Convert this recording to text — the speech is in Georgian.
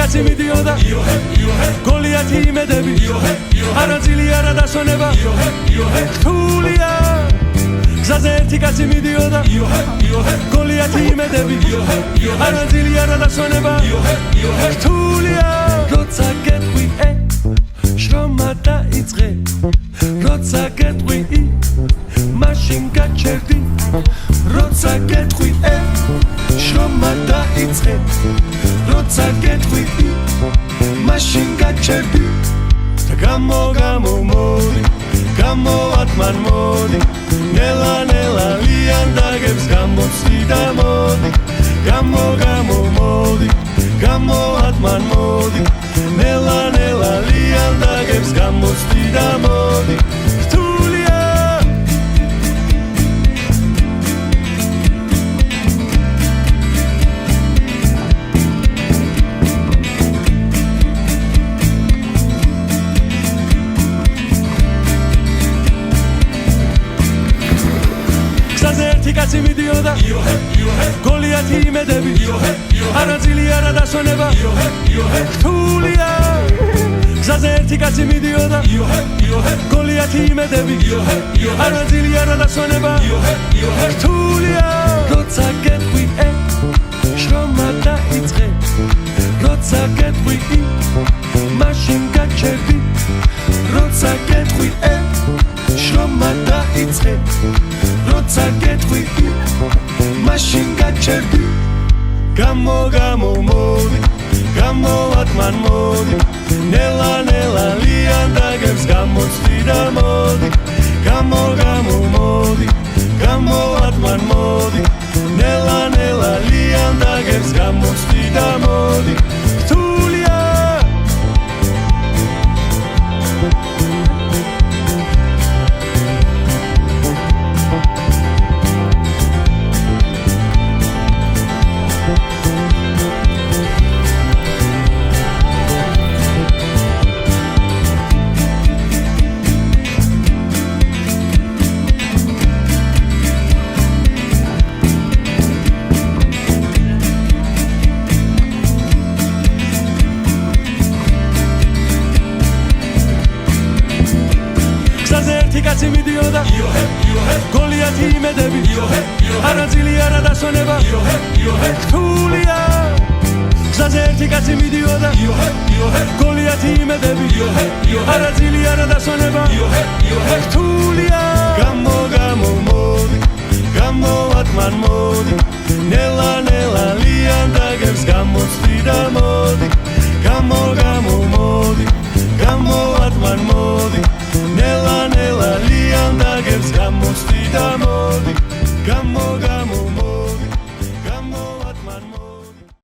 კაცი მიდიოდა გოლიათი იმედები არაძილი არა დასვენება რთულია გზაზე ერთი კაცი მიდიოდა გოლიათი იმედები არაძილი არა დასვენება რთულია როცა გეტყვი შრომა დაიწყე როცა გეტყვი მაშინ გაჩერდი როცა გეტყვი შრომა დაიწყე როცა გეტყვი მაშინ გაჩერდი და გამოდი გამოათმან მოდი ნელა ნელა ლიანდაგებს გამოცდი და მოდი გამოდი გამოათმან მოდი ნელა ნელა ლიანდაგებს გამოცდი და მოდი კაცი მიდიოდა გოლიათი იმედები არაძილი არა დასვენება რთულია გზაზე ერთი კაცი მიდიოდა გოლიათი იმედები არაძილი არა დასვენება რთულია როცა გეტყვი შრომა დაიწყე როცა გეტყვი მაშინ გაჩერდი როცა გეტყვი შრომა დაიწყე როცა გეტყვი მაშინ გაჩერდი გამოდი გამოათმან მოდი ნელა ნელა ლიანდაგებს გამოცდი და მოდი გამოდი გამოათმან მოდი ნელა ნელა ლიანდაგებს გამოცდი და მოდი კაცი მიდიოდა გოლიათი იმედები არაძილი არა დასვენება რთულია გზაზე ერთი კაცი მიდიოდა გოლიათი იმედები არაძილი არა დასვენება რთულია გამოდი გამოათმან მოდი ნელა ნელა ლიანდაგებს გამოცდი და მოდი გამოდი გამოათმან მოდი ნელა ნელა ლიანდაგებს გამოცდი და